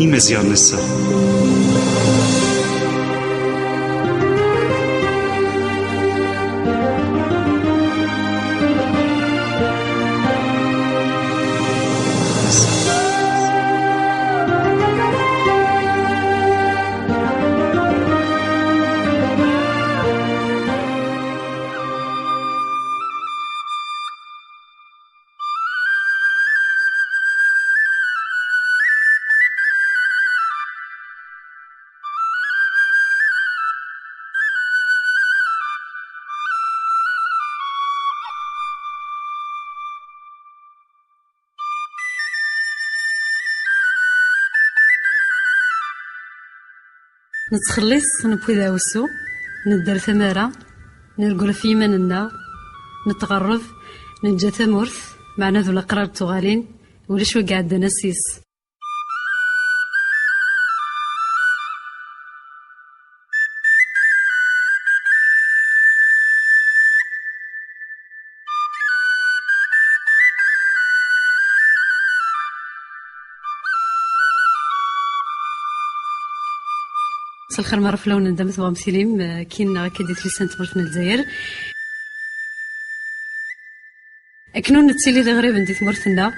إمازيغ نسا. نتخلص نبوي داوسو ندير ثمارة نرقل في يماننا نتغرب نجا ثمورث معنا ذو الأقرار التغالين ولا شو قاعد نسيس. الخير مرة في لون ندمت بغام سليم كاين كديت لسان تمرت من الجزائر اكنو نتسيلي ذا غريب ندي تمرتنا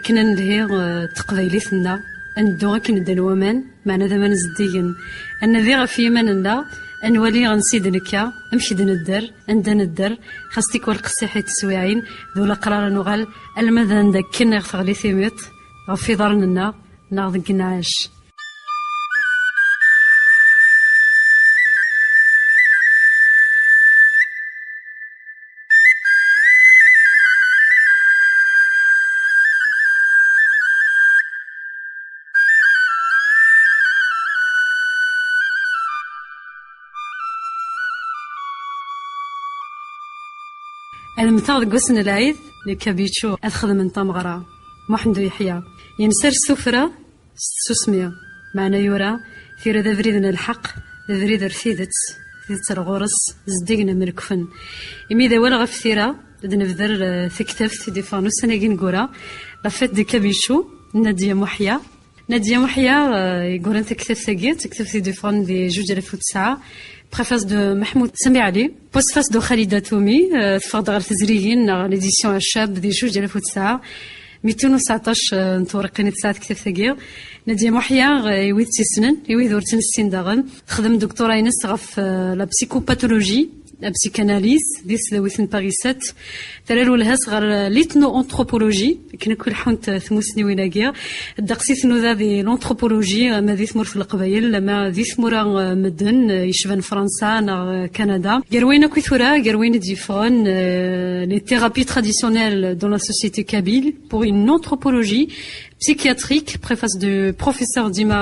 كنا نلهي تقبايليتنا ندو غاكي ندير الومان معنا ذا ما نزديين ان ذي غفي يماننا انولي غنسيد نكا امشي ندر عندنا ندر خاصتي كل قصيحي تسويعين ذو القرار نغال المذا ندك كنا غفغلي ثيميط غفي ضرننا ناض نعاش. المثال قسن العيد لكابيتشو أدخل من طمغرة محمد يحيى ينسر السفرة سوسمية معنا يورا في رذا فريدنا الحق فريد رفيدت ثيت الغورس زديقنا مركفن إمي ذا ولا غفثيرة نفذر ثكتفت ديفانو سناقين قورا لفت دي كابيتشو نادية محيا نادية محيا يقول أنت كتف ثقيت كتف ديفان دي 2009 préface de Mahmoud Sami Ali, postface de Khalida Toumi, تفضل على تزريين ليديسيون الشاب دي 2009 219 نتورقين تساعد كتاب ثقيل. نادية محيا يويد تسنن يويد ورتن السين داغن تخدم دكتورة ينس غف لا بسيكوباثولوجي لا بسيكاناليز ديس لويثن باريسات ترالو الهاس غير ليتنو انثروبولوجي كنا كل حونت ثموسني ويناكيا دقسيت نو ذا دي لونثروبولوجي ما ذي ثمور في القبايل ما ذي ثمورا مدن يشبن فرنسا نا كندا قروينا كثورا قروينا ديفون لي ثيرابي تراديسيونيل دون لا سوسيتي كابيل بور une anthropologie psychiatrique, préface du professeur Dima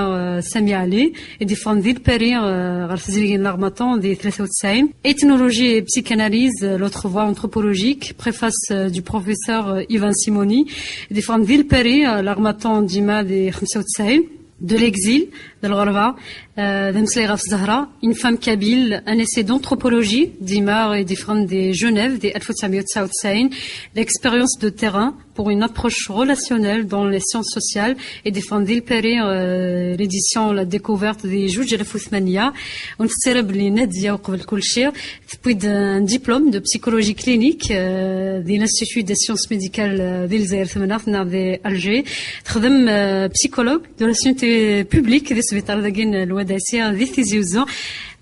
Sami Ali et des femmes d'île Péri, l'armatan des 93. Ethnologie et psychanalyse, l'autre voie anthropologique, préface du professeur Ivan Simoni et des femmes d'île Péri, l'armatan Dima des 95. De l'exil, de l'Orva, d'Amsleira Zahra, une femme kabyle, un essai d'anthropologie, d'Imar et des femmes de Genève, des Al-Foutsamiyot Saoutsaïn, l'expérience de terrain pour une approche relationnelle dans les sciences sociales et des femmes d'Il Péri, l'édition, la découverte des Jouj al-Fouthmania, on célèbre les Nadia au Kulchir, puis d'un diplôme de psychologie clinique de l'Institut des sciences médicales d'Ilzaïr Themenaf, d'Alger, psychologue de la santé publique des سبيطار ذاكين الوداسية ذي تيزيوزو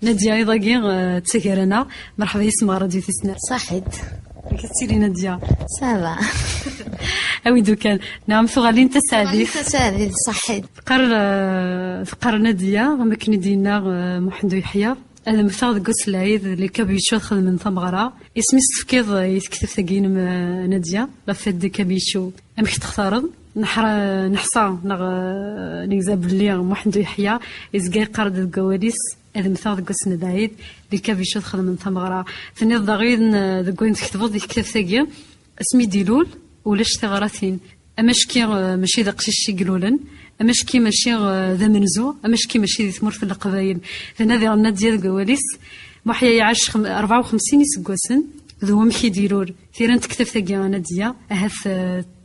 نادية أيضا كين تسكرنا مرحبا يسمع راديو تسنا صحيت كتسيري نادية سافا أوي دوكان نعم ثغالين تساعدي صحيت فقر نادية غمكن دينا محمد يحيى أنا مثال قص العيد اللي كابيشو خذ من ثمغرة اسمي استفكيض يتكتب ثقين نادية لفت كابيشو أمك تختارض نحصى نكذب اللي محمد يحيى إزقاي قرد القواليس هذا مثال قص ندايد اللي كابيشو خذ من ثمغرة ثاني الضغيد ذقوين تكتبض يكتب ثقين اسمي ديلول ولاش ثغراتين أمشكي ماشي ذا قشيش يقولون أمشكي ماشي ذا منزو أمشكي ماشي ذي ثمور في القبايل ثنا ذي ديال القواليس محيا يعيش 54 سكوسن ذو مخي ديلول ثيران تكتب ثقين نادية أهث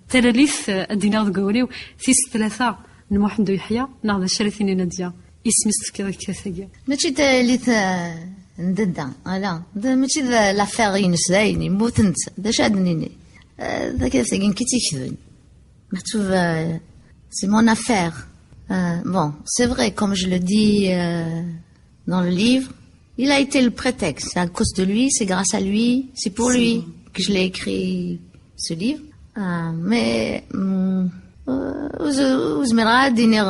تلاليث الدينار قولي ثيس 3 نموحندو يحيى ناض شريثيني نادية اسمي تفكير كثير ماشي تاليث نددا لا ماشي لافير ينس دايني موتنت دا شادنيني ذاك ساكين كي تيكذن مكتوب سي مون افير bon c'est vrai comme je le dis dans le livre il a été le prétexte c'est à cause de lui c'est grâce à lui c'est pour lui que je l'ai écrit ce livre mais وزمرا دينير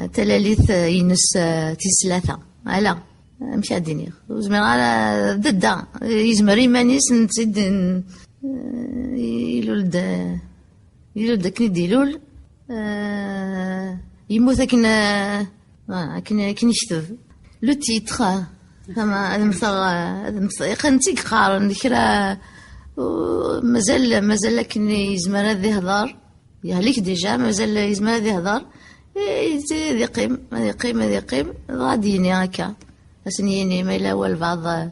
تلاليث ينس تيسلاثة على مشى دينير وزمرا ضد يزمر يمانيس نتزيد يلول كني ديلول يموت كن يكتب لو تيتر فما مثلا قنتي قارن كرا مازال كني يزمر هذا يهضر يهلك ديجا مازال يزمر هذا يهضر يقيم غاديني هكا اسنيني ما الا هو البعض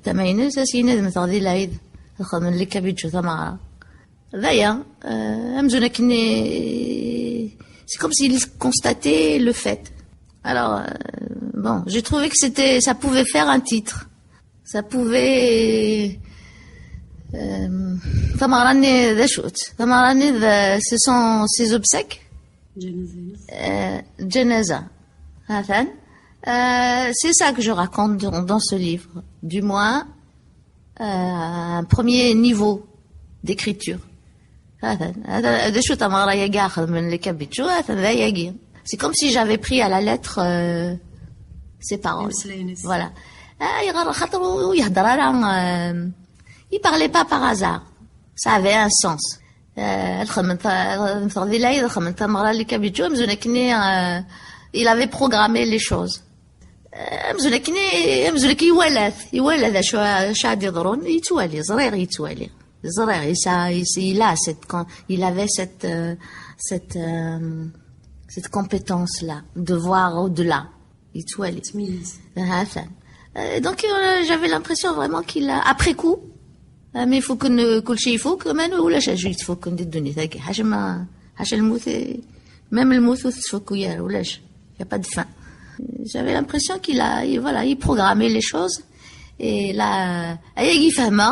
تماينس اسيني مثلا العيد الخدم اللي كبيتشو ثمارة ذايا امزونا كني c'est comme s'il constatait le fait. Alors bon, j'ai trouvé que ça pouvait faire un titre. Ça pouvait ثمراني ذا شوت ثمراني ذا ce sont ses obsèques جنازة هذا c'est ça que je raconte dans ce livre du moins un premier niveau d'écriture هذا شو تمارا يجي أخذ من اللي كبيتشو هذا يجي c'est comme si j'avais pris à la lettre ces paroles voilà يغرى خاطر ويهدر راه il parlait pas par hasard ça avait un sens il avait programmé les choses يولى شو عاد يضرون يتوالي صغير يتوالي il avait cette compétence là de voir au-delà يتوالي donc j'avais l'impression vraiment qu'il a après coup mais il faut كل شيء يفوق ما ولاش اجي تفوق ندير الدنيا ذاك حاجه الموت même الموت تفوق وياه ولاش y a pas de fin j'avais l'impression il programmait les choses et là ayagi fahma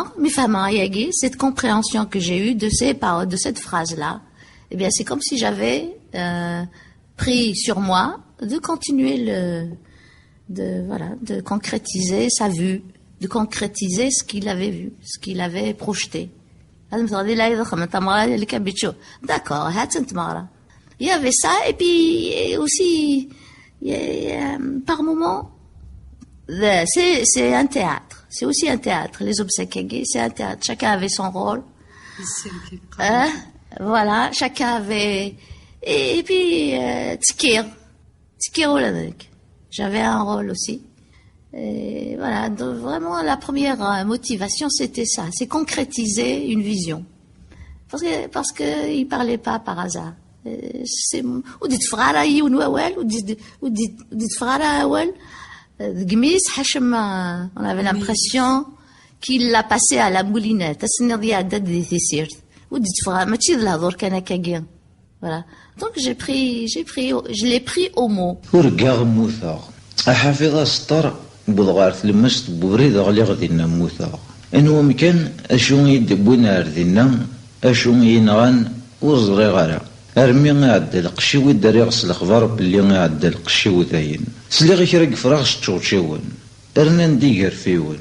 cette compréhension que j'ai eue de ces paroles de cette phrase là eh bien c'est comme si j'avais pris sur moi de continuer de concrétiser sa vue de concrétiser ce qu'il avait vu, ce qu'il avait projeté. D'accord, il y avait ça, et puis aussi, par moments, c'est un théâtre. C'est aussi un théâtre. Les obsèques, c'est un théâtre. Chacun avait son rôle. Voilà, chacun avait... Et puis, Tkir j'avais un rôle aussi. Et voilà, donc vraiment la première motivation c'était ça, c'est concrétiser une vision. Parce que il parlait pas par hasard. C'est ou dit frara يون وال ou dit frara وال قميص حشم on avait l'impression qu'il l'a passé à la moulinette. السنة عدد دي سيرت ou dit frara ماشي الهضور كان كاكيا. Voilà. Donc je l'ai pris au mot. ورقاغ موثا حافظ اسطر بضغارت لمست بوريد غلي غدينا موثا انو مكان اشو يدبونا ردينا اشو ينغان وزري غارا ارمي غاد القشيوي داري غس الاخبار بلي غاد القشيوي ثاين سلي غي كرا فراغ شتوشيون ارنا ندير فيون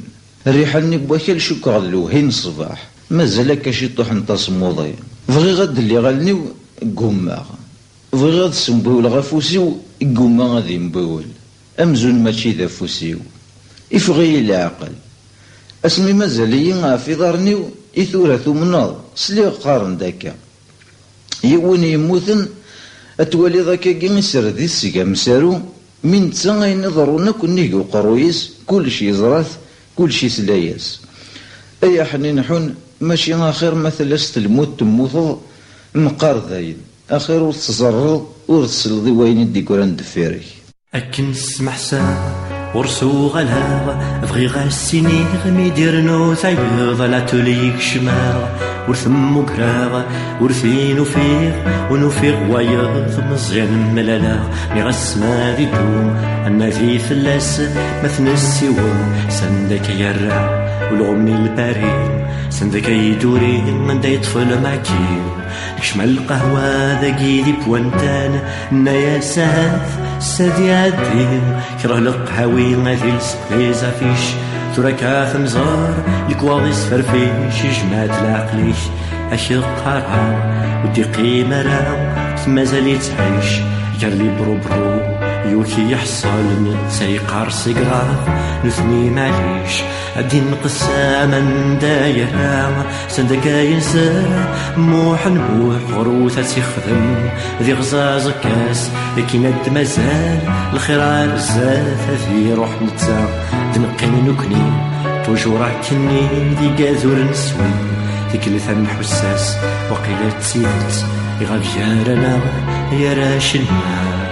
الريحه ني بواكل شوك غلو هين الصباح مازال كاشي طوح نتصموضي بغي غاد اللي غالني قماغ بغي غاد سمبول غفوسيو قما غادي مبول امزون ماشي ذا فوسيو يفغي العقل اسمي مازالي في ظهرني إثورة مناض سلي قارن داكا يوني يموتن اتوالي ذاكا يسر ذي السقا مسارو من تسا ينظرونا كنيك وقرويس كل شي زراث كل شي سلاياس اي حنين حون ماشي اخر مثل الموت تموت مقار ذاين اخر وتزرر ورسل ذي وين ديكوران دفيري أكن سمح سا ورسو غلاغ بغي غا السينيغ ميديرنو تايض لاتوليك شماغ ورثم كراغ ورثين وفيغ ونفيغ وايض مزيان ملالا مغس ما ديدو أنا ذي فلاس مثنسي سندك يرع والغمي البارين سندك يدورين من دا يطفل معكين كشمال القهوة ذاكي دي بوانتان نايا ساث سادي عدين كره القهاوي غادي لسقليزا فيش تراكا مزار الكواغيس فرفيش جمعت العقليش اش القرار ودي قيمة راه مازال تعيش يرلي برو يوكي يحصل سيقار سيقرار نثني معليش عدي نقسى من دايرة سندكا ينسى موح نبوح غروثة تخدم ذي غزاز كاس لكن ند مازال الخير بزاف في روح نتا دنقي نكني توجور كني ذي قاذور نسوي ذي كلثة من حساس وقيلة تسيدت يغاب جارنا يا راش الماء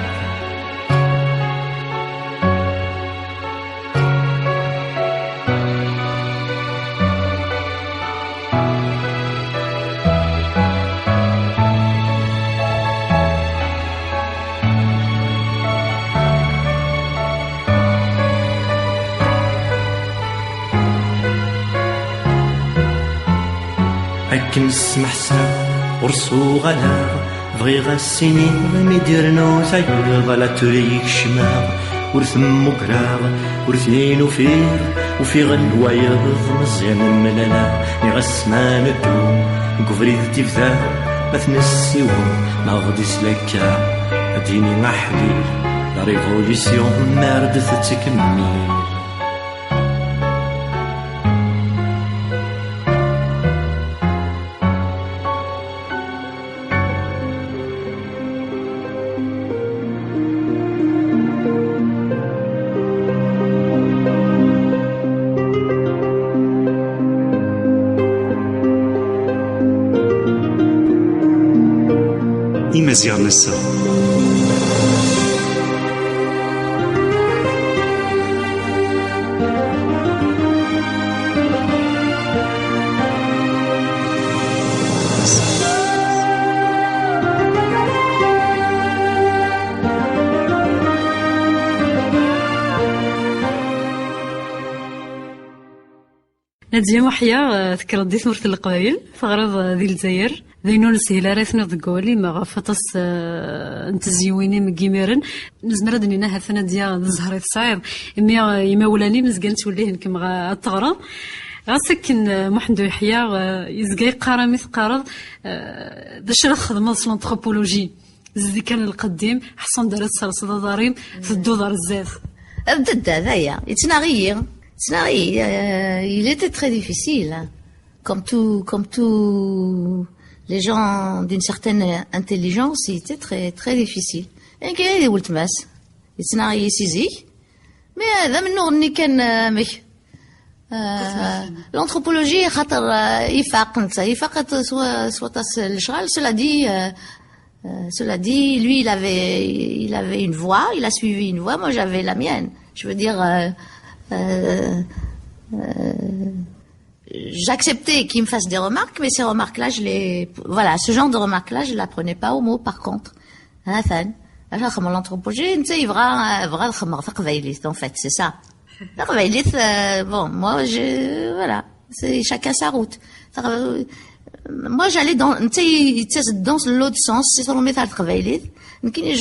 أكن نسمح سا ورسو غلا بغيغ السنين ميديرنو تايض لا تريك شماغ ورثم مقراغ ورثين وفيغ الوايض مزيان ملالا نغس ما ندو قفريد تفذا مثنسيو ما غدي سلكا أديني نحلي لا ريفوليسيون ماردت تكمل إمازيغ نسا نادية محيا ذكرت دي ثمرة القبائل فغرض ذي الجزائر ذينو نسهيلا ريثنا ذكولي ما غفطس نتزيويني مكيميرن نزمر دنينا هاثنا ديا الزهري تصعير إما ولاني مزقان توليه كما التغرض غاسكن محمد يحيى يزقاي قارمي ثقارض داش راه خدمة لونتروبولوجي زي كان القديم حسن دارت سلسلة ضريم في الدودار الزاف ضد هذايا يتناغي il était très difficile hein. comme tout les gens d'une certaine intelligence il était très très difficile et كاين قلت ماس يتناغي سيزيك مي هذا منو غني كان مش l'anthropologie خاطر يفاق سوا الشغل cela dit lui il avait une voie il a suivi une voie moi j'avais la mienne je veux dire j'acceptais qu'il me fasse des remarques, mais ces remarques-là, ce genre de remarques-là, je la prenais pas au mot. Par contre, l'anthropologie, tu sais, en fait, c'est ça. Bon, moi, voilà, c'est chacun sa route. Moi, j'allais dans l'autre sens, c'est sur le métal travail.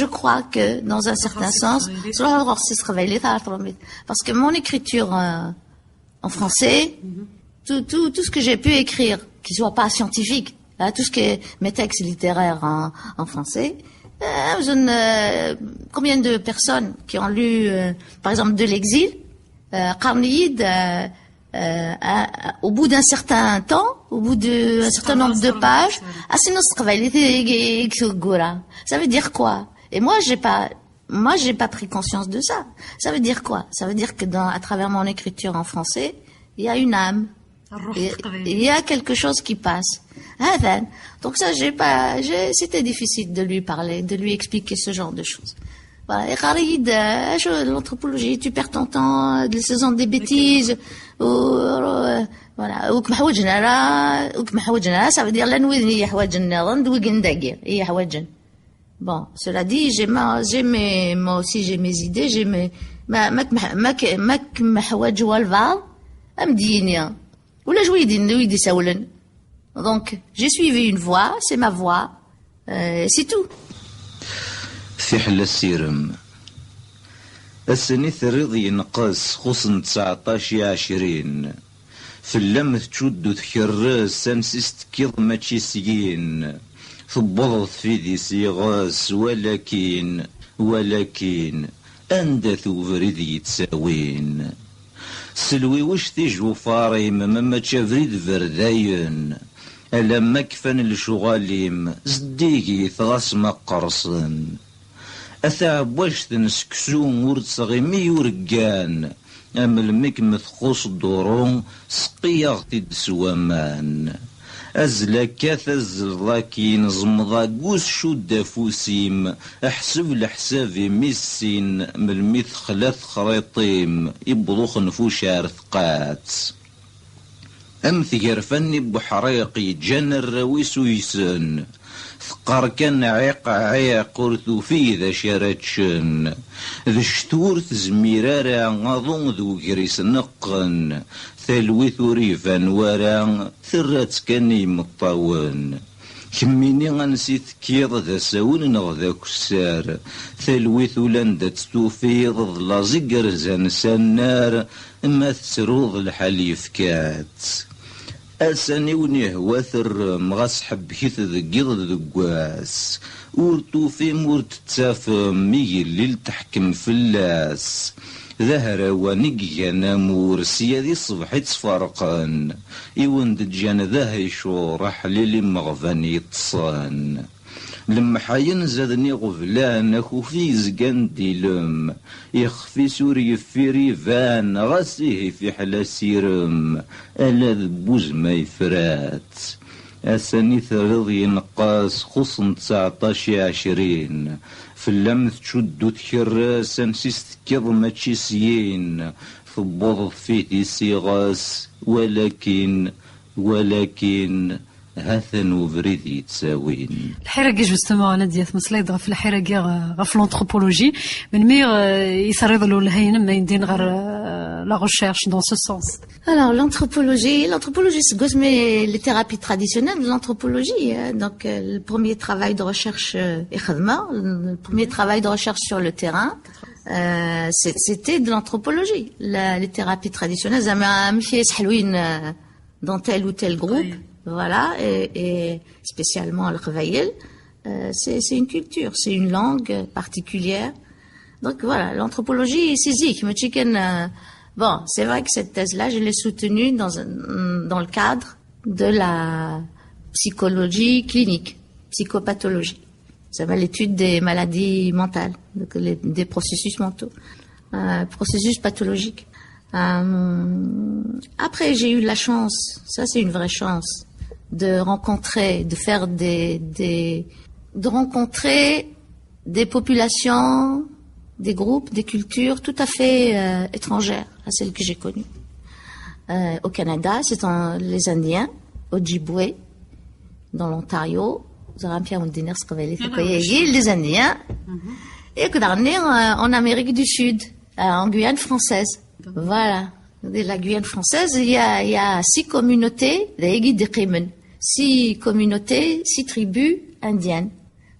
Je crois que dans un certain sens, parce que mon écriture en français, tout ce que j'ai pu écrire, qui soit pas scientifique, tout ce qui est mes textes littéraires en français, combien de personnes qui ont lu, par exemple, de l'exil, Qarniyid, au bout d'un certain temps, au bout d'un certain nombre de pages, ça veut dire quoi? Et moi, j'ai pas pris conscience de ça. Ça veut dire quoi? Ça veut dire que à travers mon écriture en français, il y a une âme. Il y a quelque chose qui passe. Donc ça, c'était difficile de lui parler, de lui expliquer ce genre de choses. Voilà. Et Khalid, l'anthropologie, tu perds ton temps, de faisant des bêtises, Voilà, وك محوجنا راه وك محوجنا ça veut dire la nuit هي حوايج النظام دويقن داقير هي حوايج. Bon, cela dit, moi aussi j'ai mes idées, j'ai mes ماك محواج والفال امدينيا ولا جويدي ساولن. Donc j'ai suivi une voie, c'est ma voie, c'est tout. في حل السيرم السنة الريض ينقص خصن 19-20 في اللم تشد تكرس سنسيست كيض ماشي سيين ثبضت في ذي سيغاس ولكن أندث فريد يتساوين سلوي وش تيجو فاريم مما تشافريد فرداين ألما كفن الشغاليم زديكي ثغاس ما قرصن أثاب واش تنسكسون ورد صغيمي ورقان أمل ميك مثخوص دورون سقياغتي دسوامان أزلكا ثزلكي نزمضا قوس شو دافوسيم أحسب لحسابي ميسين ملميث خلاث خريطيم يبضوخ نفوش عرثقات أمثي فني بحريقي جن الرويس ويسن ثقار كان عيق ورثو في ذا شارتشن ذا شتور تزميرارا غضون ذو جريس نقن ثلوي ثوريفان ورا ثرات كاني مطاون كميني غنسيت كيض ذا ساون نغذا كسار ثلوي ثولان تستوفيض ظلا زقر زان سنار اما تسروض الحليف كات أساني ونهوى ثرم غاس حبكيث ذقيض ذقواس ورتو في مورت تافم ميجي الليل تحكم في اللاس ظهر ونقيا نامور سيادي الصبح يتفارقن يوند جان ذا يشور حليلي مغفاني يتصان لما حين زادني غفلان اخو في زقان ديلم يخفي سوري في ريفان غسيه في حلا سيرم الا ذبوز ما يفرات اساني ثرض ينقاس خصن 19-20 في اللم تشدو تكراس نسيست كيض ماتشي سيين ثبوض فيه سيغاس ولكن هاثن وفريد يتساوين. الحراقي جوستومون انا ديال مسليد في الحراقي غف لونتروبولوجي من مير يسرد له الهين ما يندين غير لا ريشيرش دون سو سونس. Alors l'anthropologie c'est quoi mais les thérapies traditionnelles de l'anthropologie. Donc le premier travail de recherche le premier travail de recherche sur le terrain c'était de l'anthropologie. Les thérapies traditionnelles dans tel ou tel groupe. Voilà, et spécialement le Revaïel, c'est une culture, c'est une langue particulière. Donc voilà, l'anthropologie, c'est zik. Bon, c'est vrai que cette thèse-là, je l'ai soutenue dans le cadre de la psychologie clinique, psychopathologie. Ça va l'étude des maladies mentales, donc des processus mentaux, processus pathologiques. Après, j'ai eu la chance, ça c'est une vraie chance, de rencontrer, de faire de rencontrer des populations, des groupes, des cultures tout à fait étrangères à celles que j'ai connues. Au Canada, c'est les Indiens, au Ojibwe, dans l'Ontario, les Indiens, et en Amérique du Sud, en Guyane française. Voilà. La Guyane française, il y a 6 communautés, 6 communautés, 6 tribus indiennes.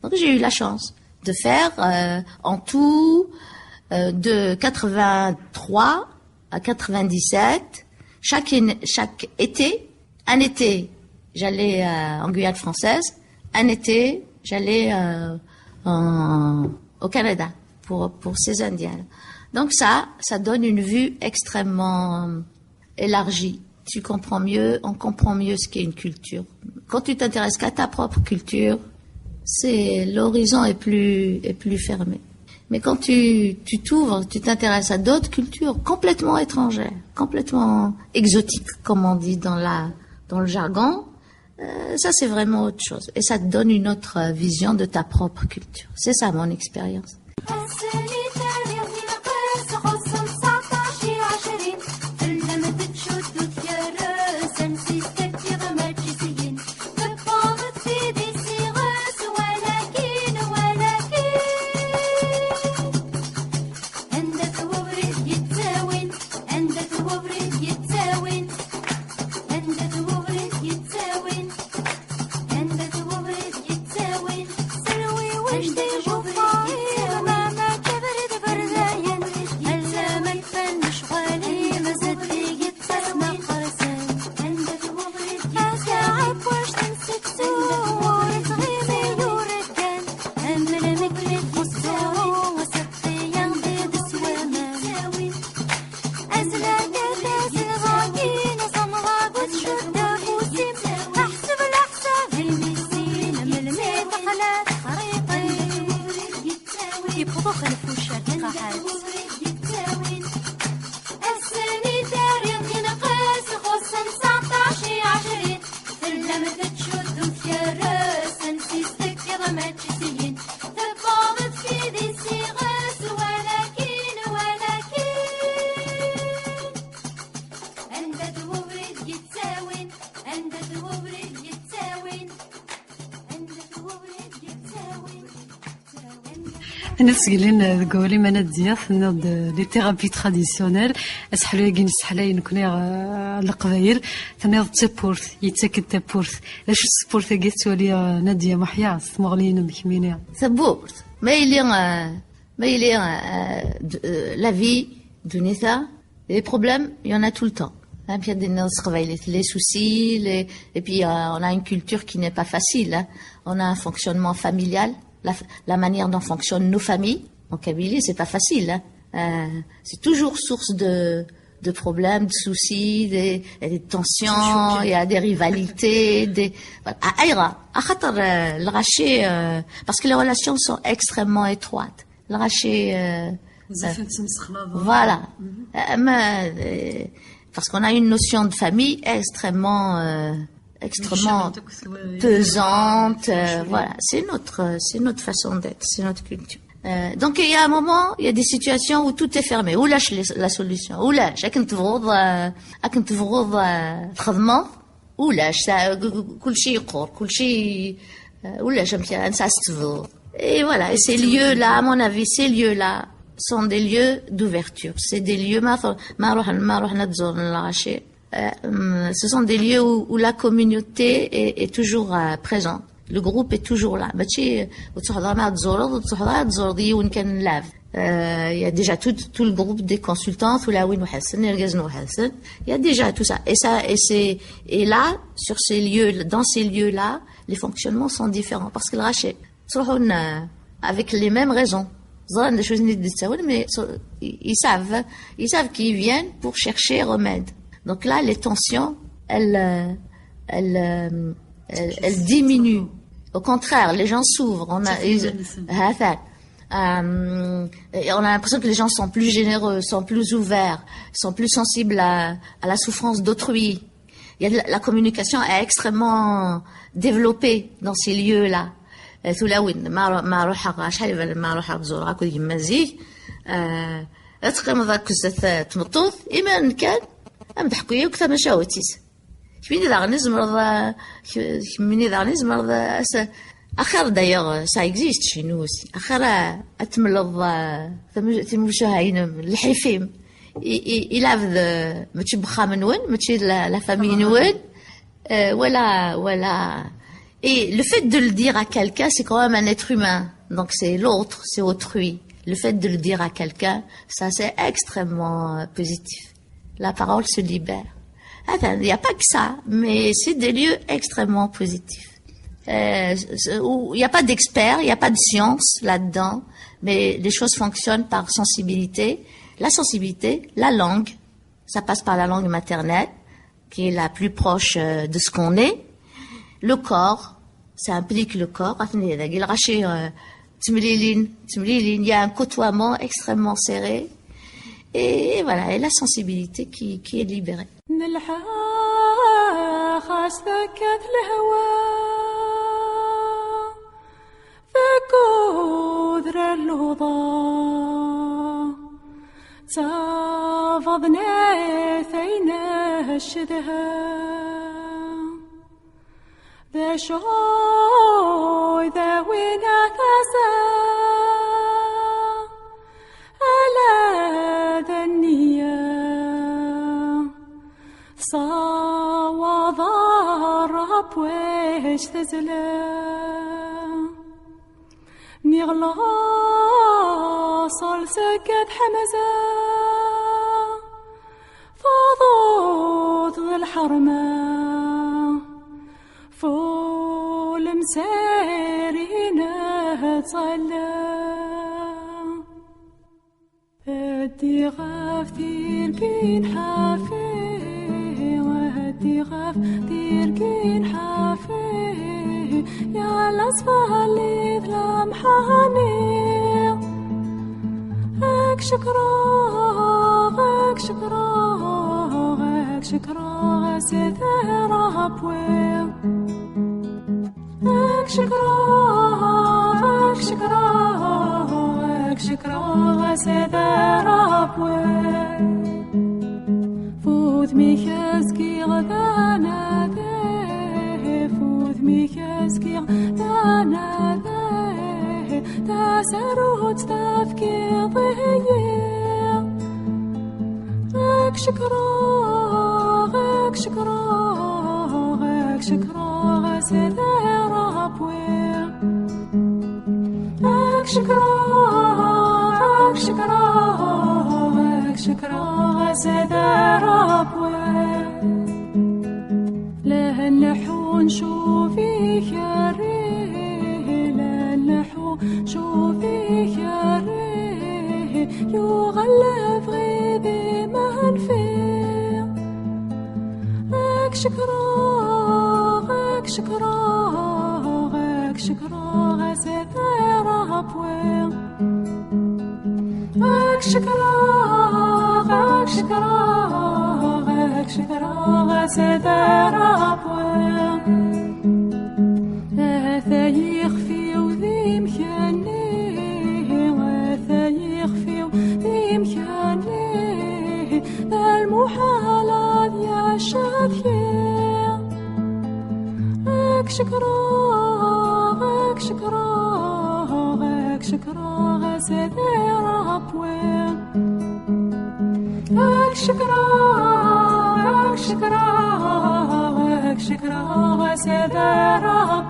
Donc j'ai eu la chance de faire en tout de 83 à 97, chaque été, un été j'allais en Guyane française, un été j'allais au Canada pour ces Indiens. Donc ça donne une vue extrêmement élargie. On comprend mieux ce qu'est une culture. Quand tu t'intéresses qu'à ta propre culture, l'horizon est plus fermé. Mais quand tu t'ouvres, tu t'intéresses à d'autres cultures complètement étrangères, complètement exotiques, comme on dit dans le jargon, ça c'est vraiment autre chose. Et ça te donne une autre vision de ta propre culture. C'est ça mon expérience. ثلاث خريطي يبقوا خلفوا القاعات السنيتار ينقاس خصا 19 20 سلم تشد في راس نسيتك يا ما تسين تفاضت في دي السيغاس ولكن أنت تورد يتساوين أنت تورد يتساوين أنت تورد يتساوين الناس قايلين تقولي ما ندياث نض لي ثيرابي تراديسيونيل اسحلو يقين سحلاي نكوني القبايل تنيض تبورث يتسكت تبورث لاش السبورث قيت ولي ناديه محيا مغلين مكمينيا تبورث la vie دونيثا les problèmes il y en a tout le temps les soucis et puis on a une culture qui n'est pas facile hein. On a un fonctionnement familial la manière dont fonctionnent nos familles en Kabylie, c'est pas facile. Hein. C'est toujours source de problèmes, de soucis, des tensions, il y a des rivalités, parce que les relations sont extrêmement étroites. Voilà. Parce qu'on a une notion de famille extrêmement pesante, voilà, c'est notre façon d'être, c'est notre culture. Donc il y a un moment, il y a des situations où tout est fermé, ou lâche la solution, ou lâche, كنت تفرض خدمة ou lâche, كل شيء يقر, كل شيء ولا جمتي ça se veut. Et voilà, et ces lieux-là, à mon avis, ces lieux-là sont des lieux d'ouverture, c'est des lieux ما رحنا تزور العشاء. Ce sont des lieux où la communauté est toujours présente. Le groupe est toujours là. Il y a déjà tout le group des consultants. Il y a déjà tout ça. Et là, sur ces lieux, dans ces lieux-là, les fonctionnements sont différents. Parce que le rachet, avec les mêmes raisons. Mais ils savent qu'ils viennent pour chercher remède. Donc là, les tensions, elles diminuent. Au contraire, les gens s'ouvrent. On a l'impression que les gens sont plus généreux, sont plus ouverts, sont plus sensibles à la souffrance d'autrui. La communication est extrêmement développée dans ces lieux-là. أمدحكوا وكثر ما شاوتيس كميني داغنيز مرض أخر دايوغ سا إكزيست شي نو aussi أخر أتملض تموشوهاين الحيفيم إلافذ ماشي بخا من وين ماشي لا فامي نوين voilà et le fait de le dire à quelqu'un c'est quand même un être humain donc c'est l'autre c'est autrui le fait de le dire à quelqu'un ça c'est extrêmement positif. La parole se libère. Il n'y a pas que ça, mais c'est des lieux extrêmement positifs. Où il n'y a pas d'experts, il n'y a pas de science là-dedans, mais les choses fonctionnent par sensibilité. La sensibilité, la langue, ça passe par la langue maternelle, qui est la plus proche de ce qu'on est. Le corps, ça implique le corps. Il y a un côtoiement extrêmement serré. Et voilà, et la sensibilité qui est libérée. صاوض ويش تزلا نغلا صال سكت حمزة فضوض الحرمة فول مسارينا تصلى هدي غاف تيركين حافي وهدي غاف تيركين حافي يا الأصفال ذلام حاني غاك شكرا سيدي بويل غاك شكرا سيدي بويل فوت ميكاسكي غدانا ذي فوت ميكاسكي غدانا ذي تاسروت تفكي ضيّ غاك شكرا سيدي بويل غاك شكرا سيدي بويل لهنحو نشوفيك يا ريه لهنحو نشوفيك يا ريه يغلب غيبي ما نفيق غاك شكرا سيدي بويل غاك شكرا سيدي بويل هذا يخفي وذي مكاني وهذا يخفي وذي مكاني المحالات يا شاذية غاك شكرا سيدي بويل غاك شكرا سيدي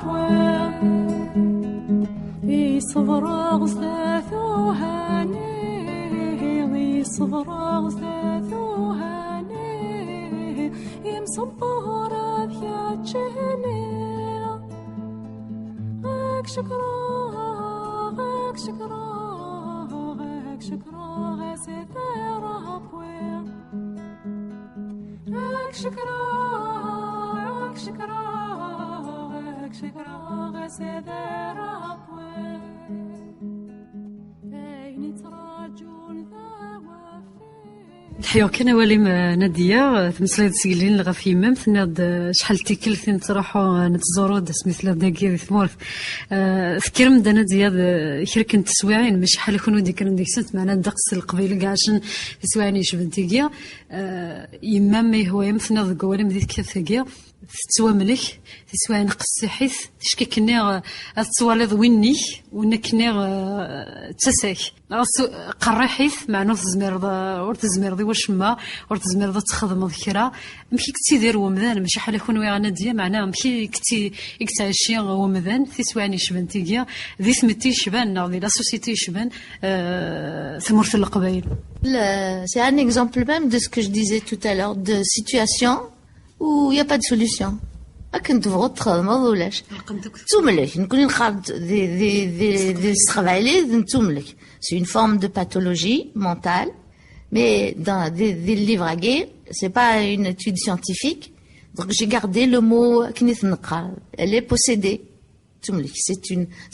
بويل يصبر غزاثو هاني يصبر غزاثو هاني يمصبر يا جهني غاك شكرا سيدي بويل غاك شكرا سيدي بويل أين تراجون ذا الحيوة كان والي نادية تمسلي تسجلين لغا في يمام تناد شحال تيكل ثين تروحو نتزورو داس مثل داكي ذي ثمورث فكر مدا نادية كركن تسويعين مش شحال يكونوا ديكرن ديك سنت معنا دقس القبيل كاع عشان تسويعين يشبن تيكيا يمام ما هو يمثنا ذا قوالي مديت كثاكيا تسوى ملك تسوى نقص حيث تشكي كني تسواليض ويني ونكني تساك قري حيث مع نوث زميرض ورتزميرض واش ما ورتزميرض تخدم ذكرى مكي كتي دير ومذان ماشي حال يكون ويا ناديه معناها مكي كتي يكتعشي ومذان تسواني شبان تيجيا ذي ثمتي شبان ذي لا سوسيتي شبان ثمرت القبائل. C'est un exemple même de ce que je disais tout à l'heure, de situation où il n'y a pas de solution. كنت بغض تخدمض ولاش نتوملك نكون نخرج des travailler نتوملك. C'est une forme de pathologie mentale, mais dans des livres à guerre, c'est pas une étude scientifique. Donc j'ai gardé le mot knith nqra. Elle est possédée.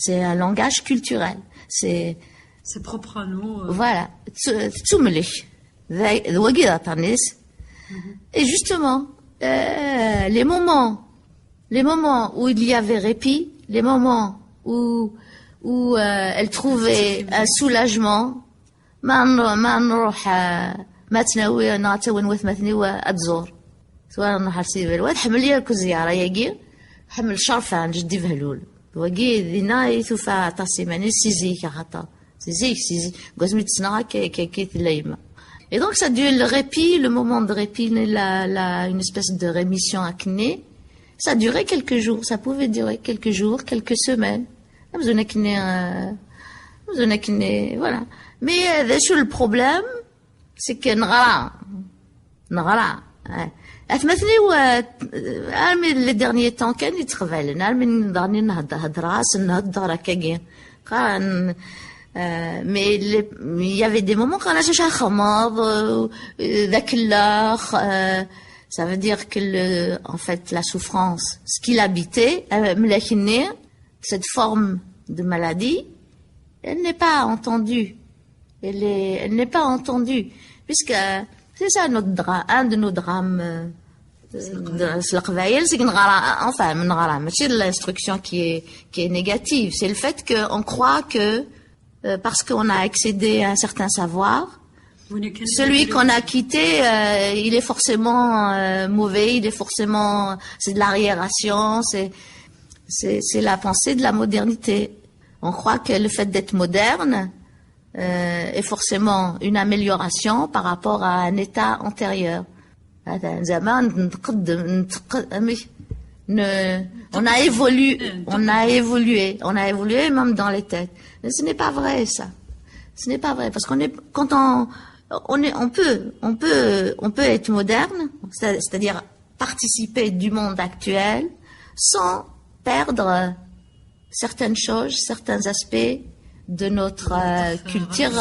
C'est un langage culturel. C'est propre à nous. Voilà. Tsumlich. Et justement, les moments où il y avait répit, les moments où elle trouvait un soulagement, ما نروح ما تناوي نعتون وثمثني وأتزور سواء نروح لسيدي الواد حمل ياكو زيارة ياقي حمل شرفان جدي فهلول وقي ذينا يثوفا تصيماني سيزيك خاطر سيزيك قوزمي تسنغا كي ثلايمة. Et donc ça dure le répit, le moment de répit, une espèce de rémission acné, ça durait quelques jours, ça pouvait durer quelques jours, quelques semaines. Voilà. Mais le problème, c'est que les derniers temps كان يتخفى لنا من دارني نهضر راس نهضر هكاكي mais il y avait des moments quand on a cherché à خماض ذاك الاخ Ça veut dire que en fait, la souffrance, ce qu'il habitait, cette forme de maladie, elle n'est pas entendue. Elle n'est pas entendue. Puisque c'est ça un de nos drames. C'est l'instruction qui est négative. C'est le fait qu'on croit que, parce qu'on a accédé à un certain savoir, celui qu'on a quitté, il est forcément mauvais, il est forcément, c'est de l'arriération, c'est la pensée de la modernité. On croit que le fait d'être moderne est forcément une amélioration par rapport à un état antérieur. On a évolué même dans les têtes. Mais ce n'est pas vrai, ça. Ce n'est pas vrai, parce qu'on peut être moderne, c'est-à-dire participer du monde actuel sans perdre certaines choses, certains aspects de notre culture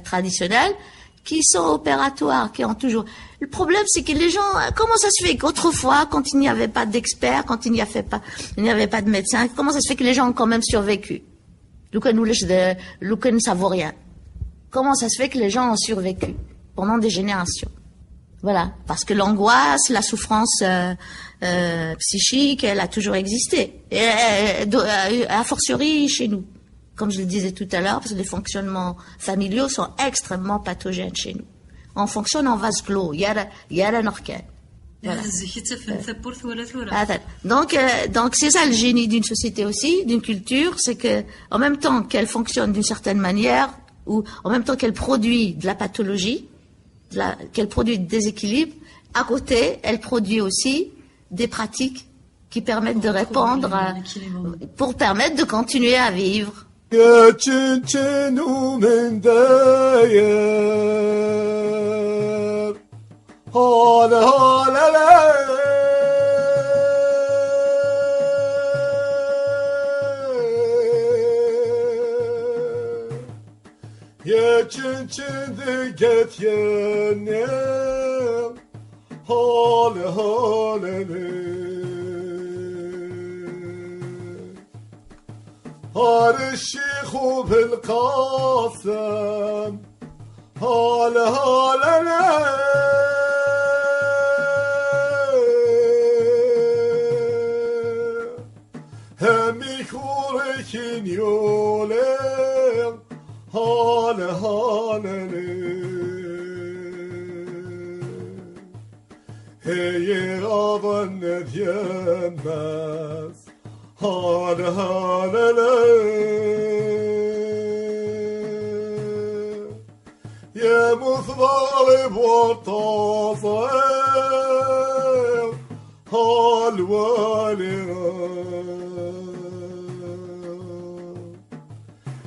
traditionnelle qui sont opératoires, qui ont toujours... Le problème, c'est que les gens, comment ça se fait qu'autrefois, quand il n'y avait pas d'experts, quand il n'y avait pas de médecins, comment ça se fait que les gens ont quand même survécu? Nous ne savons rien. Comment ça se fait que les gens ont survécu pendant des générations? Voilà. Parce que l'angoisse, la souffrance psychique, elle a toujours existé. Et a fortiori chez nous. Comme je le disais tout à l'heure, parce que les fonctionnements familiaux sont extrêmement pathogènes chez nous. On fonctionne en vase clos. Il y a un organe. Voilà. Donc c'est ça le génie d'une société aussi, d'une culture, c'est que en même temps qu'elle fonctionne d'une certaine manière, ou en même temps qu'elle produit de la pathologie, qu'elle produit des déséquilibres, à côté, elle produit aussi des pratiques qui permettent de répondre, pour permettre de continuer à vivre. الشيخ بالقاسم هلا هلا لا همي كوركين يولي هلا هلا هي غضن يمس هلا هلا لا يا مضارب والتصير هالوالي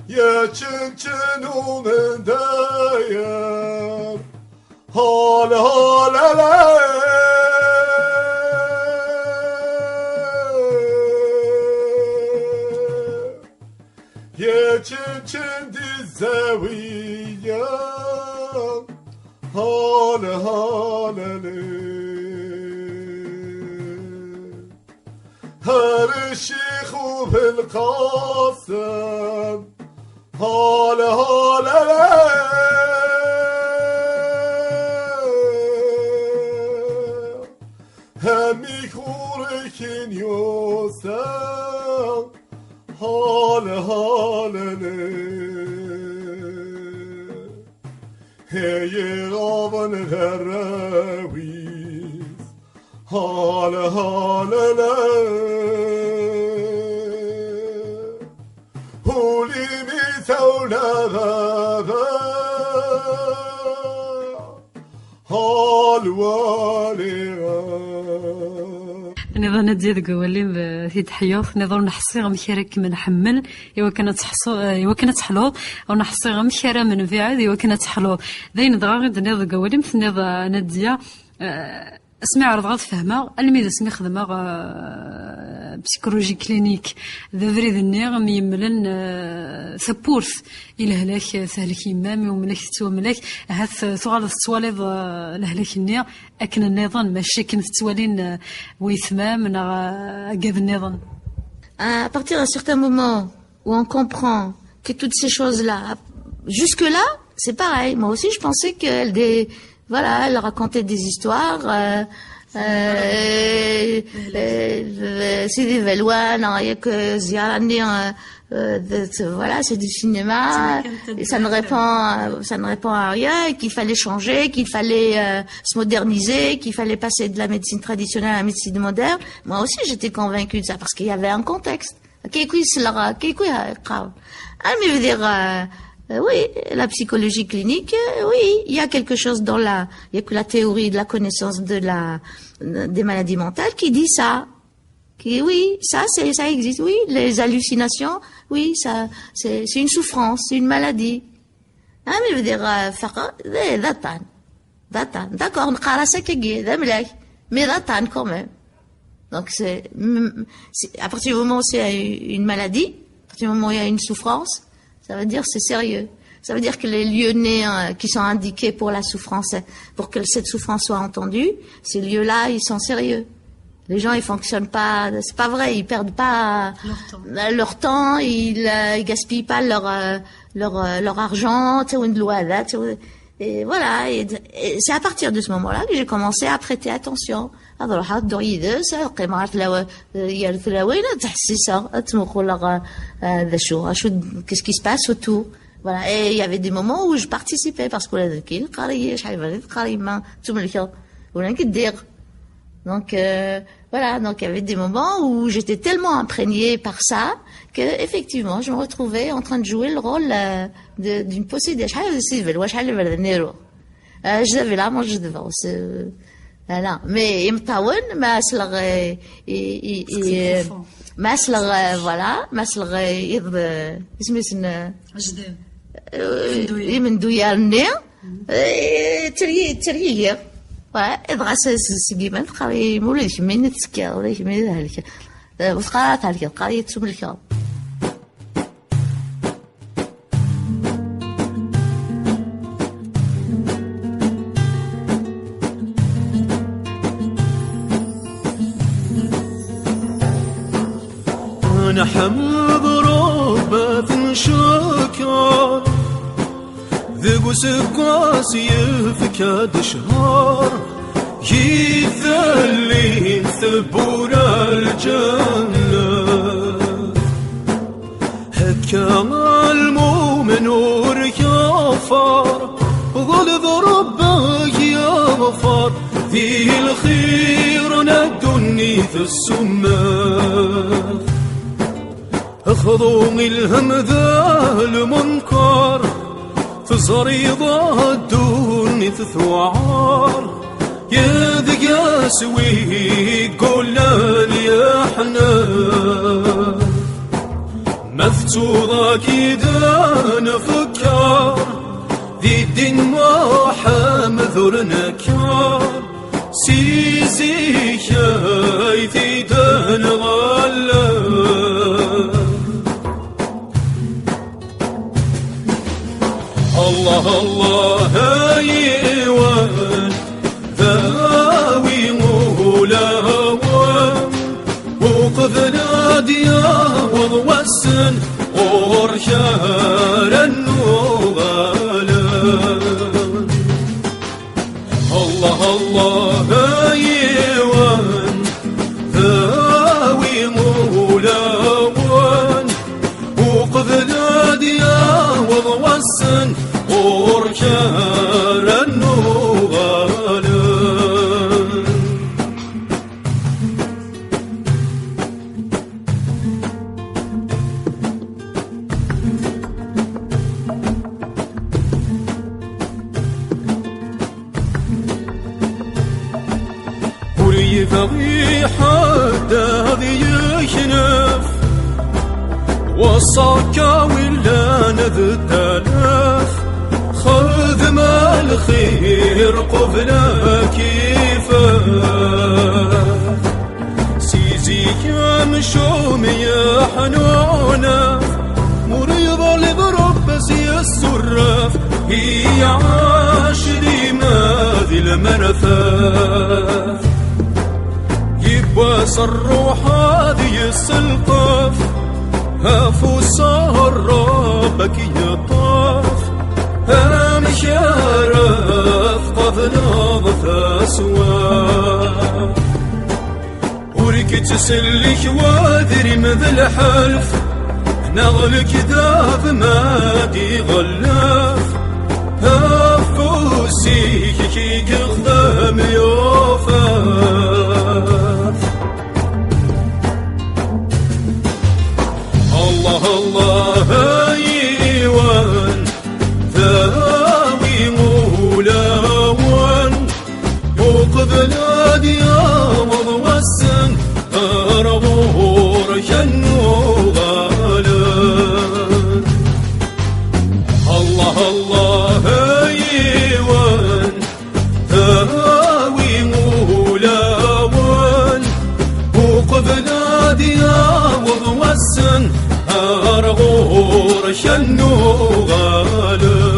يا تشنو من دايم هلا هلا لا يا تشن دي الزاوية هلا هلا هر الشيخ بالقاسم هلا هلا همي كوركين يوسف هلا هلا هي غابن الراويس هلا هلا هولي مثولا بابا هالوالي نظن نتزيد قولي في تحيوث نظن نحصي غمكيرك من حمل إوا كانت تحلوض أو نحصي غمكيرة من بعد إوا كانت تحلوض ذين ضغط نظ قولي مثل نظ نديا اسمي عرض غاد فهمه الميد اسمي خدمه بسيكولوجي كلينيك ذا فريد النيغ ميملن ثبورث الى هلاك ثهلك يمام وملك توملك هاث تغال تتواليض لهلاك النيغ اكن النظام ماشي كن تتوالين ويثمام قاب النظام. À partir d'un certain moment où on comprend que toutes ces choses-là, jusque-là, c'est pareil. Moi aussi, je pensais qu'elle voilà, elle racontait des histoires. C'est des Vélois, non, il y a que Ziarani, voilà, c'est du cinéma. Et ça ne répond à rien, et qu'il fallait changer, qu'il fallait se moderniser, qu'il fallait passer de la médecine traditionnelle à la médecine moderne. Moi aussi, j'étais convaincue de ça parce qu'il y avait un contexte. Mais je veux dire, oui, la psychologie clinique, oui, il y a quelque chose il y a que la théorie de la connaissance des maladies mentales qui dit ça. Oui, ça existe, oui, les hallucinations, oui, ça, c'est une souffrance, c'est une maladie. Mais je veux dire, d'accord, mais datan quand même. Donc à partir du moment où c'est une maladie, à partir du moment où il y a une souffrance, ça veut dire c'est sérieux. Ça veut dire que les lieux nés qui sont indiqués pour la souffrance, pour que cette souffrance soit entendue, ces lieux-là, ils sont sérieux. Les gens, ils fonctionnent pas, c'est pas vrai, ils perdent pas leur temps, ils gaspillent pas leur argent, et voilà. Et c'est à partir de ce moment-là que j'ai commencé à prêter attention. Qu'est-ce qui se passe autour? Voilà. Et il y avait des moments où je participais parce que donc voilà, donc il y avait des moments où j'étais tellement imprégnée par ça que effectivement je me retrouvais en train de jouer le rôle d'une possédée. Je devais là, moi je devais. Voilà, mais يمطاون ما سلغ ما سلغ voilà ما سلغ يض اسمه سن من دويالني تريه وإضغاس سجيمان قري مولش من تسكر ولا من هلك وسقات هلك قرية تسملك. نحمد ربة شكر ذو سكاس يفكاد شهر يذلين ثبور الجنة هكا المؤمن وركفر ظلذ ربك يغفر ذي الخير ندني ذو السماء اخذوا الهم ذا المنكر تزريض الدنيا تثوعار يذقى سوي قول لي احنا مفتوضة كذا نفكر ذي الدين محمد نكار سيزي شايثي تنغلى الله الله ايوان ذاوي مولاه وقف ناديا وضوسن ورشار النغالا الله الله ايوان ذاوي مولاه وقف ناديا وضوسن ورشار النغالا. وريفغي حد هذي يشنف وصاك ولا نذ تلف خذ ما الخير قبل كيفه يا حنونة مريضة لضرب زي السراف هي عاشري ماذي المنفاف يبقى الروح هذه السلطاف هافو سهربك يطاف مش عارف قد نظف أسواف ورك تسلك وادري مذ الحلف نغلك ذاب مادي غلاف هافوسيك كي قدام يوفاف الله الله ايوان ثاوي مولاوان وقبل ديامض والسن أرغور شنو غالان الله الله ايوان ثاوي مولاوان وقبل ديامض والسن أرغور شنو غالان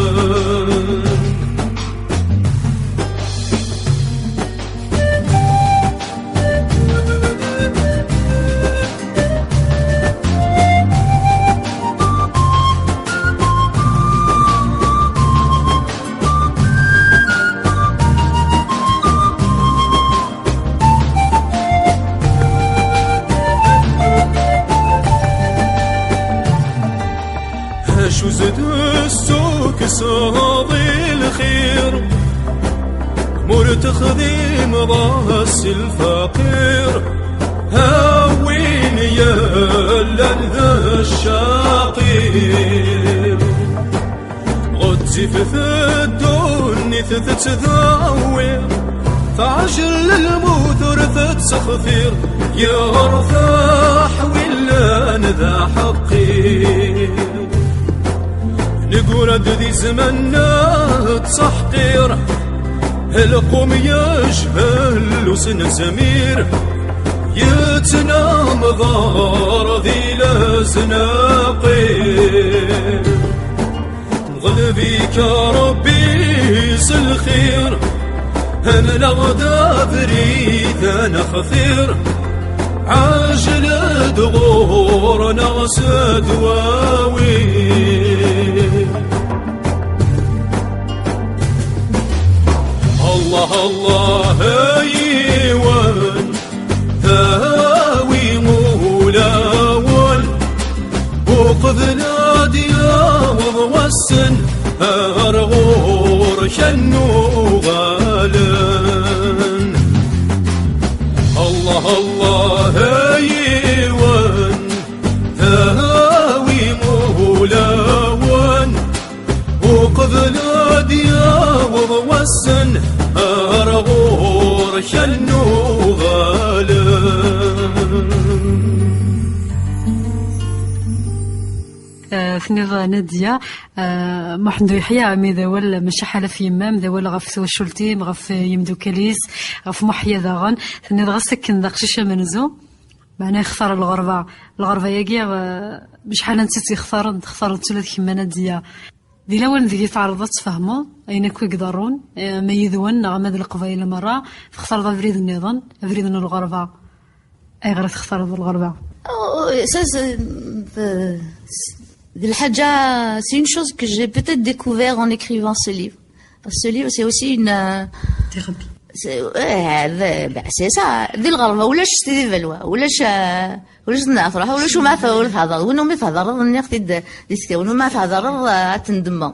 شو زد السوق صاضي الخير مرتخذي مضاس الفقير هاوين يا لذا الشاقير غدزي في الدني تتذاوي فعجل الموت رثت سخفير يا رثاح ولا ندى حقير نقول ذي زمنا تصحقير القوم يجهل وسن زمير يتنام ضار ذي لازناقير غلبيك ربي الخير انا لغدا بريد انا خثير عاجل دغور نغس دواوي الله الله ايوان ثاوي مولاوان وقذنا دياوض والسن أرغور شنو غالان الله الله ايوان ثاوي مولاوان وقذنا دياوض والسن أرغور شنو غالان ثنيض نادية محمد يحيى عمي ذاول ماشي حالة في يمام ذاول غف سوا الشلتيم غف يمدو كاليس غف محيا ذاغن ثنيض غسكن ذا قشيشة منزو معناه يختار الغربة ياقيا بشحال نسيت يختار تولد كيما نادية دي لون ذي تعرضت تفهموا أين كوي يقدرون ما يذون غماد القبائل مرة تختار ذا فريد النظام فريد الغربة أي غير تختار ذا الغربة c'est une chose que j'ai peut-être découvert en écrivant ce livre. Parce que ce livre, c'est aussi une... thérapie. C'est ça. دي الغربة ولاش تدي فلوى ولاش نافرح ولاش ما تهضر ونو ما تهضر ناخذ ديسكي ونو ما تهضر تندم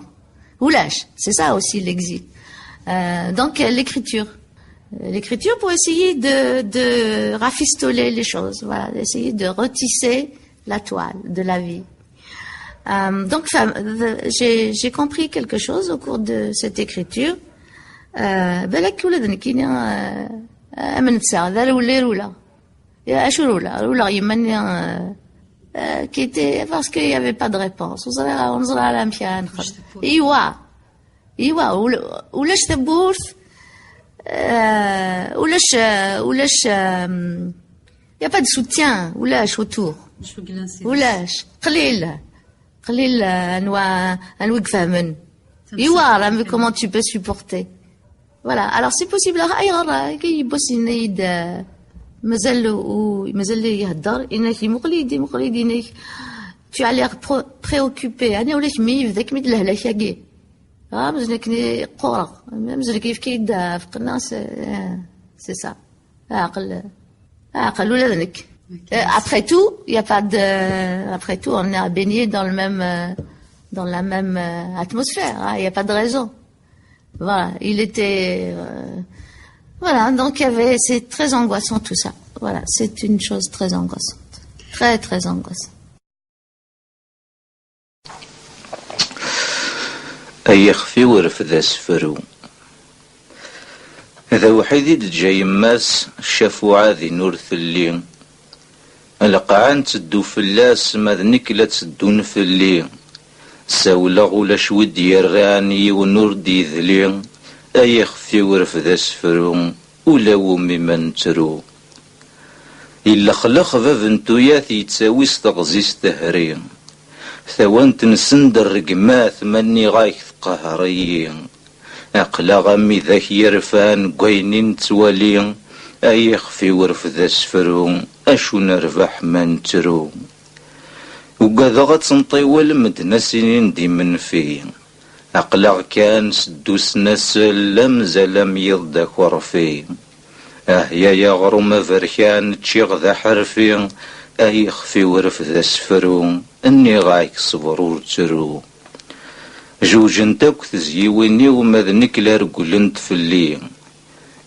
ولاش. C'est ça aussi l'exil. Donc l'écriture pour essayer de rafistoler les choses, voilà, d'essayer de retisser la toile de la vie. Donc j'ai compris quelque chose au cours de cette écriture. بالك ولدني كي من تساعد ذا ولا يا اشهر ولا يمن qui était parce qu'il y avait pas de réponse ونزرع على مشان ايوا ولاش تبورث ولاش y a pas de soutien ولاش autour شو قلنا نسيت ولاش قليل انواع فهمن يوار comment tu peux supporter. Voilà, alors c'est possible ايغر كي يبوس ينيد مازال يهضر انك مقليدي انك tu as l'air préoccupé انا ولا كمي ذاك ميد الهلاكاكي مازال كني قورق مازال كيف كيدا في قناص سي سا عقل ولا ذنك. Après tout, il y a pas de. Après tout, on est baigné dans la même atmosphère. Il y a pas de raison. Voilà, il était. Voilà, donc il y avait. C'est très angoissant tout ça. Voilà, c'est une chose très angoissante, très très angoissante. أي خفي ورفد أسفرو إذا وحيد جاي ماس شافو عادي نور ثلي القاعان تدو فلاس ماذنك لا تدون فلي ساولا غولا شود يراني ونور دي ذلي أي خفي ورفد أسفرو ولا ومي من ترو إلا خلق بابنتويات يتساوي تغزيس تهري ثوانت نسند الرقمات مني غايك قهري أقلا غمي ذاك يرفان قوينين توالي أي خفي ورفد أسفرو أشو نربح من ترو وقاذا غتنطي والمدنا سنين دي من فيه أقلا كان سدوس نسل لمزال يضدك ورفي يا يغرم فركان تشيغ ذا حرفي أي خفي ورفد أسفرو أني غايك صبرو ترو جوج انتاك تزيويني ومذنك لا رقلنت فلي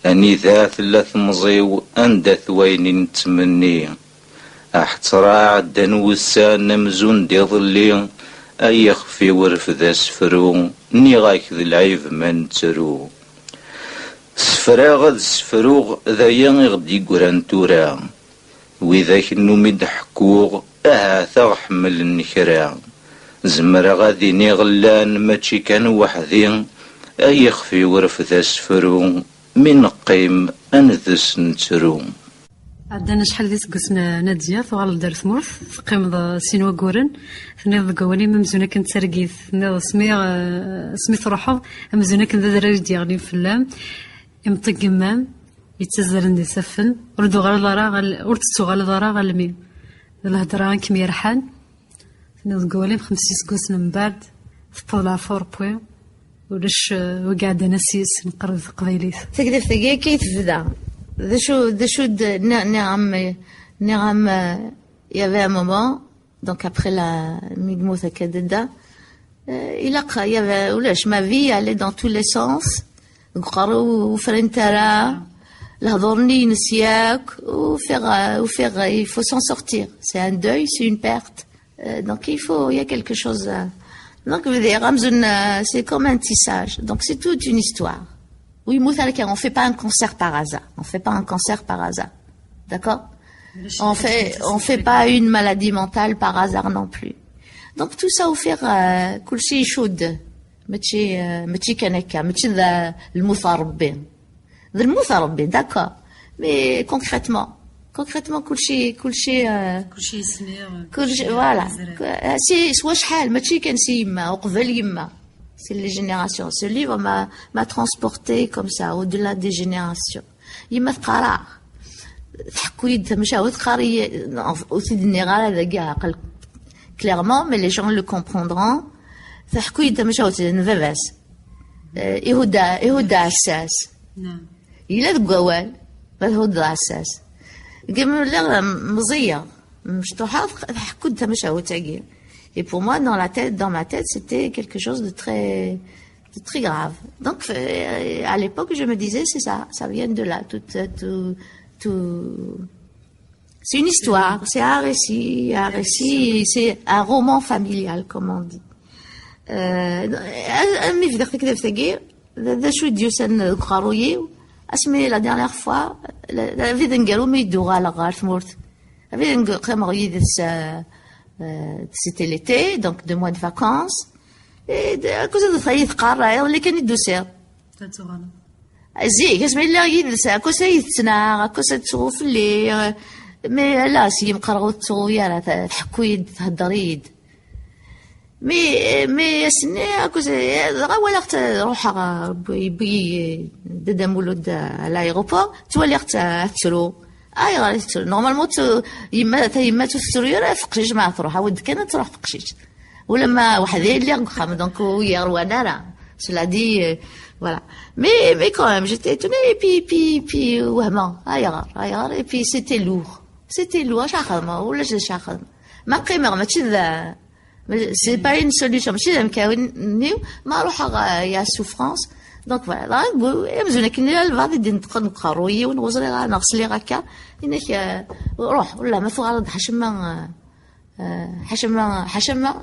أني ذا ثلاث مزيو أندث وين نتمني أحترا عدن وسان مزون دي ظلي أي خفي ورفد أسفرو ني غايك ذي العيب من ترو سفراغ سفروغ ذا يغدي قران تورا وإذا كنو مدحكوغ ثغ حمل النكرا زمر غادي نغلان ماشي كان وحدي أي خفي ورفد أسفرو من قيم أنذس نترو عندنا شحال ديس قسنا نادية ثوال دار ثمورث قيم سينوا قورن ثنيض قواني ممزونا كنت سرقيث ثنيض سمي تروحض ممزونا كنت دراري ديالي في اللام يمطق قمام يتزرن دي سفن وردو غال ضرا ورتسو غال ضرا غالمي الهدران كم يرحان ثنيض قواني بخمسيس قسنا من بعد تطلع فور بوي ولش وقاعدة نسيس نقرض قبيليث تقدر تلقى كيف بدا ذا شو نعم il y avait un moment donc après la migmouth kadeda il y avait ولاش ma vie allait dans tous les sens نقرو وفرنترا الهضرني نسياك وفيغ il faut s'en sortir c'est un deuil c'est une perte donc il y a quelque chose donc c'est comme un tissage donc c'est toute une histoire. Oui, on fait pas un concert par hasard. On fait pas un concert par hasard. D'accord? On fait pas une maladie mentale par hasard non plus. Donc tout ça au faire كلشي يشود ماشي كنكا ماشي ذا المثربين d'accord mais concrètement كلشي voilà c'est soit شحال ماشي كنسي يما وقبل يما. C'est les générations. Ce livre m'a transporté comme ça, au-delà des générations. Il m'a clairement, mais les gens le comprendront. Il a de goual, et pour moi, dans ma tête, c'était quelque chose de très grave. Donc, à l'époque, je me disais, c'est ça vient de là, tout. C'est une histoire, c'est un récit, c'est un roman familial, comme on dit. La dernière fois, la vie d'un galop, mais il doit la c'était l'été, donc 2 mois de vacances. Et à cause de ça, il y les canets de serre. Qu'est-ce que c'est à cause de ça, à cause de souffler, مي لا سي مقرغو الصغيرة تحكويد تهدريد مي سني اكو ولا روح بي دادا مولود لايغوبور تولي تسرو اي غادي تسرو نورمالمون يما تسرو يرا فقشيش ما تروح ود كانت تروح فقشيش ولما وحدي اللي خام دونك هي روانا لا cela dit voilà mais quand même j'étais étonnée et puis وهما ايغار et puis c'était lourd شاخدمه ولا شاخدمه ما قيمه ماشي ذا c'est pas une solution ماشي مكاونيو ما روح يا سوفرانس دونك فوالا يمزونا كنا البعض يدي نقروي ونغزري نغسلي غاكا انك روح ولا ما فوق على حشمه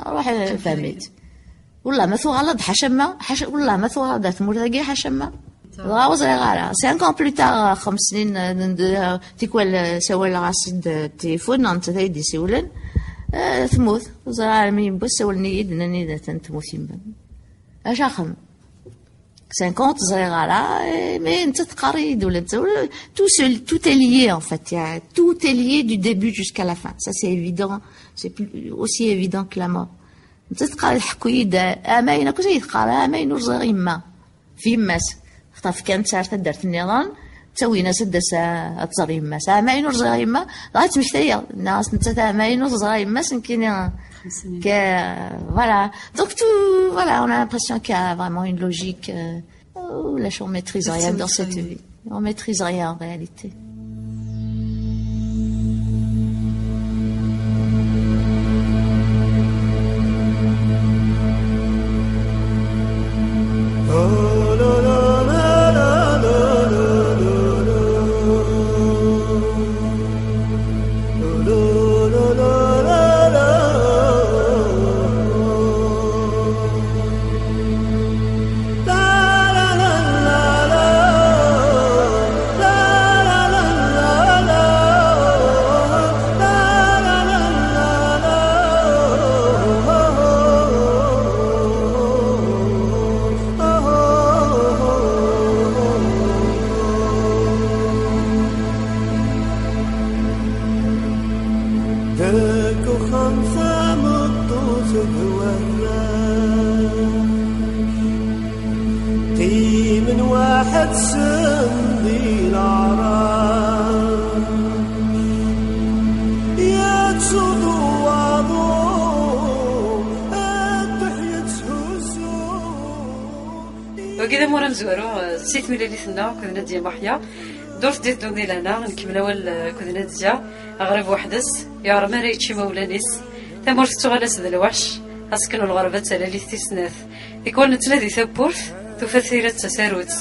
روح فهميت ولا ما فوق على حشمه ولا ما فوق على تمرتقي حشمه غاوزري غالا 5 ans plus tard 5 سنين تيكوال سوى الغاسد التليفون انت تيدي سولن تموت وزرع مين بس ولني يدنني إذا تموت يمن اش اخم 5 ans تزرع على مي انت تقريد ولا انت tout est lié en fait tout est lié du début jusqu'à la fin ça c'est évident c'est aussi évident que la mort انت تقرا الحكويد امين كنت يتقرا امين وزرع يما في ماس خطف كانت صارت درت النظام تسوينا سدس أتصر يما سامعين ورزا يما غايت مشتري الناس نتا ماين ورزا يما سنكين ك voilà donc tout voilà on a l'impression qu'il y a vraiment une logique là on maîtrise rien dans cette vie on maîtrise rien en réalité وكذا مورا نزورو سيت ملاليثنا كنا ديال محيا دورت ديت دوني لنا نكمل اول كنا ديال اغرب وحدس يا راه ما رايتشي مولانيس تمرت تغلس ذا الوحش اسكنوا الغربه تلالي تيسناث يكون نتنادي ثبورث تفثيرة تساروت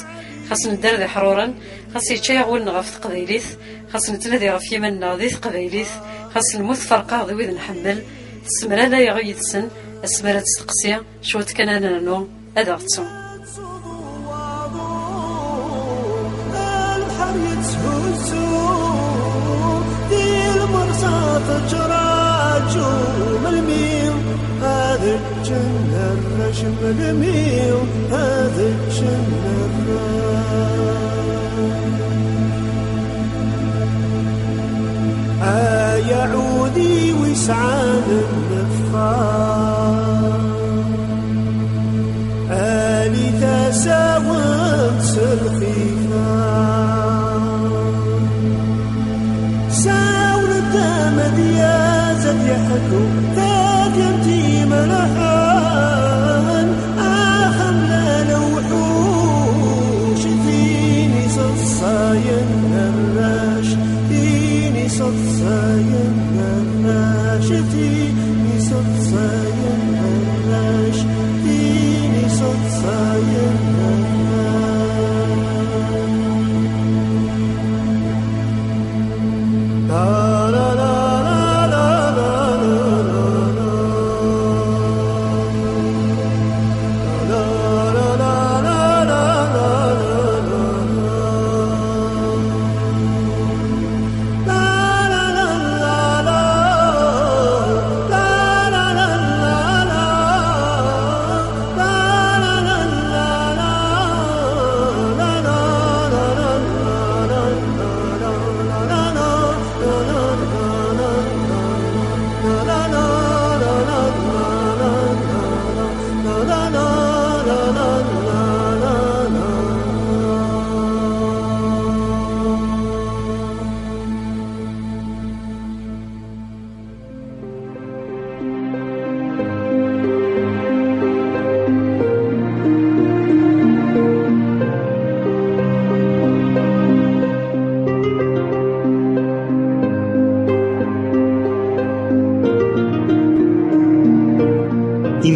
خاص ندير ذي حرورا خاص يتشي غول غف تقبيليث خاص نتنادي غف يمنا ذي تقبيليث خاص الموت فرقا ذي ويذ نحمل السمرة لا يغيث سن السمرة تستقسيا شوت كان انا نو هذا غتصو تجراجو ملميو هذا الجنة الرجم ملميو هذا الجنة يا عودي ويسعان النفخار آلي تساوت سلخيفا يحكو تاكمتي ملحان أخمنا لوحوش فيني صصاين الراش فيني صصاين الراش فيني صصاين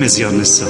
مزيان نسا